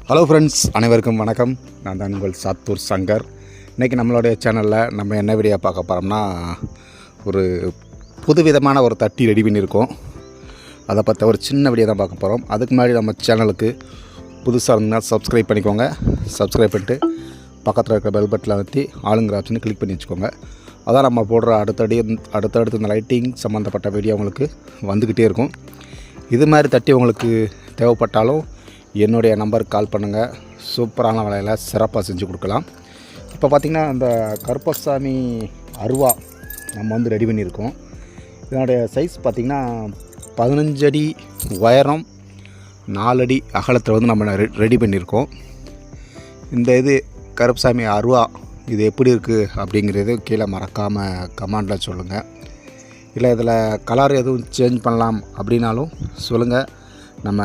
Hello friends, அனைவருக்கும் வணக்கம். நான் தான் உங்கள் சாத்தூர் சங்கர். இன்றைக்கி நம்மளுடைய சேனலில் நம்ம என்ன வீடியோ பார்க்க போகிறோம்னா, ஒரு புதுவிதமான ஒரு தட்டி ரெடி பண்ணியிருக்கோம். அதை பற்றி ஒரு சின்ன வீடியோ தான் பார்க்க போகிறோம். அதுக்கு முன்னாடி நம்ம சேனலுக்கு புதுசாக இருந்தால் சப்ஸ்கிரைப் பண்ணிக்கோங்க. சப்ஸ்கிரைப் பண்ணிட்டு பக்கத்தில் இருக்கிற பெல் பட்டனில் அழுத்தி ஆளுங்கிற ஆப்ஷனை கிளிக் பண்ணி வச்சுக்கோங்க. அதான் நம்ம போடுற அடுத்தடுத்து இந்த லைட்டிங் சம்மந்தப்பட்ட வீடியோ உங்களுக்கு வந்துக்கிட்டே இருக்கும். இது மாதிரி தட்டி உங்களுக்கு தேவைப்பட்டாலும் என்னுடைய நம்பருக்கு கால் பண்ணுங்கள். சூப்பரான விலையில் சிறப்பாக செஞ்சு கொடுக்கலாம். இப்போ பார்த்திங்கன்னா இந்த கருப்பசாமி அருவா நம்ம ரெடி பண்ணியிருக்கோம். இதனுடைய சைஸ் பார்த்திங்கன்னா 15 அடி உயரம், 4 அடி அகலத்தில் நம்ம ரெடி பண்ணியிருக்கோம். இந்த கருப்பசாமி அருவா இது எப்படி இருக்குது அப்படிங்கிறது கீழே மறக்காமல் கமெண்டில் சொல்லுங்கள். இல்லை இதில் கலர் எதுவும் சேஞ்ச் பண்ணலாம் அப்படின்னாலும் சொல்லுங்கள். நம்ம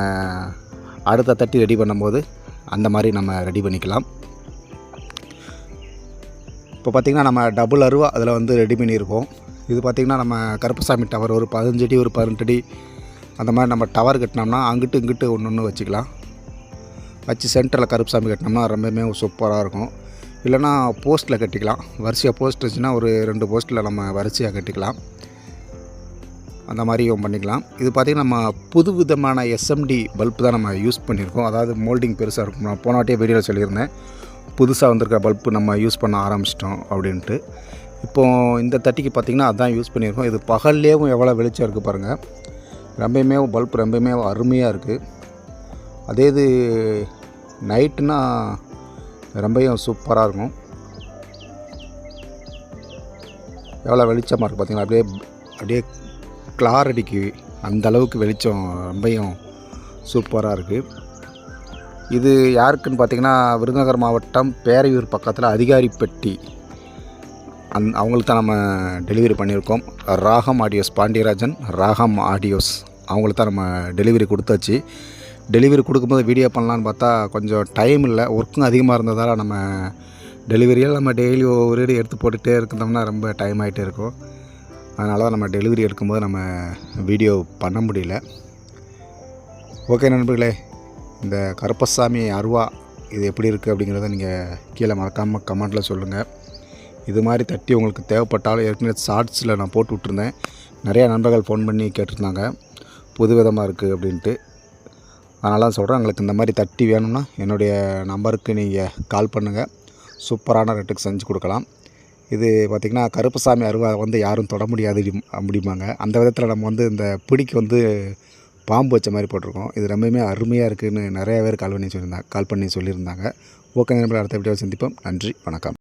அடுத்த தட்டி ரெடி பண்ணும்போது அந்த மாதிரி நம்ம ரெடி பண்ணிக்கலாம். இப்போ பார்த்திங்கன்னா நம்ம டபுள் அருவா அதில் ரெடி பண்ணியிருக்கோம். இது பார்த்திங்கன்னா நம்ம கருப்பசாமி டவர் ஒரு 15 அடி ஒரு 18 அடி அந்த மாதிரி நம்ம டவர் கட்டினோம்னா அங்கிட்டு இங்கிட்டு ஒன்று வச்சுக்கலாம். வச்சு சென்டரில் கருப்பசாமி கட்டினோம்னா ரொம்பவுமே சூப்பராக இருக்கும். இல்லைனா போஸ்ட்டில் கட்டிக்கலாம். வரிசையாக போஸ்ட் வச்சுன்னா ஒரு 2 போஸ்ட்டில் நம்ம வரிசையாக கட்டிக்கலாம். அந்த மாதிரியும் பண்ணிக்கலாம். இது பார்த்திங்கன்னா நம்ம புது விதமான எஸ்எம்டி பல்ப் தான் நம்ம யூஸ் பண்ணியிருக்கோம். அதாவது மோல்டிங் பெருசாக இருக்கும். நான் போன வாட்டியே வீடியோவில் சொல்லியிருந்தேன், புதுசாக வந்திருக்க பல்ப்பு நம்ம யூஸ் பண்ண ஆரம்பிச்சிட்டோம் அப்படின்ட்டு. இப்போது இந்த தட்டிக்கு பார்த்திங்கன்னா அதுதான் யூஸ் பண்ணியிருக்கோம். இது பகல்லேயும் எவ்வளோ வெளிச்சம் இருக்குது பாருங்கள். ரொம்பவுமே பல்ப் ரொம்பவுமே அருமையாக இருக்குது. அதே இது நைட்டுனா ரொம்பவும் சூப்பராக இருக்கும். எவ்வளோ வெளிச்சமாக இருக்குது பார்த்திங்களா. அப்படியே கிளாரிட்டிக்கு அந்த அளவுக்கு வெளிச்சம் ரொம்பவும் சூப்பராக இருக்குது. இது யாருக்குன்னு பார்த்திங்கன்னா விருதுநகர் மாவட்டம் பேரையூர் பக்கத்தில் அதிகாரிப்பட்டி அவங்களுக்கு தான் நம்ம டெலிவரி பண்ணியிருக்கோம். ராகம் ஆடியோஸ் பாண்டியராஜன் ராகம் ஆடியோஸ் அவங்களுக்கு தான் நம்ம டெலிவரி கொடுத்தாச்சு. டெலிவரி கொடுக்கும்போது வீடியோ பண்ணலான்னு பார்த்தா கொஞ்சம் டைம் இல்லை, ஒர்க்கும் அதிகமாக இருந்ததால் நம்ம டெலிவரியில் நம்ம டெய்லி ஒவ்வொரு எடுத்து போட்டுகிட்டே இருந்தோம்னா ரொம்ப டைம் ஆகிட்டே இருக்கும். அதனால தான் நம்ம டெலிவரி எடுக்கும்போது நம்ம வீடியோ பண்ண முடியல. ஓகே நண்பர்களே, இந்த கருப்பசாமி அருவா இது எப்படி இருக்குது அப்படிங்கிறத நீங்கள் கீழே மறக்காமல் கமெண்ட்டில் சொல்லுங்கள். இது மாதிரி தட்டி உங்களுக்கு தேவைப்பட்டாலும் ஏற்கனவே ஷார்ட்ஸில் நான் போட்டு விட்ருந்தேன். நிறையா நண்பர்கள் ஃபோன் பண்ணி கேட்டிருந்தாங்க புது விதமாக இருக்குது அப்படின்ட்டு. அதனால தான் சொல்கிறேன், உங்களுக்கு இந்த மாதிரி தட்டி வேணும்னா என்னுடைய நம்பருக்கு நீங்கள் கால் பண்ணுங்கள். சூப்பரான ரேட்டுக்கு செஞ்சு கொடுக்கலாம். இது பார்த்திங்கன்னா கருப்பசாமி அருவா யாரும் தொட முடியாது அப்படிம்பாங்க. அந்த விதத்தில் நம்ம இந்த பிடிக்கு பாம்பு வச்ச மாதிரி போட்டிருக்கோம். இது ரொம்பவுமே அருமையாக இருக்குதுன்னு நிறையா பேர் கால் பண்ணி சொல்லியிருந்தாங்க. ஓகே நண்பர்களே, அடுத்த வீடியோவில் சந்திப்போம். நன்றி, வணக்கம்.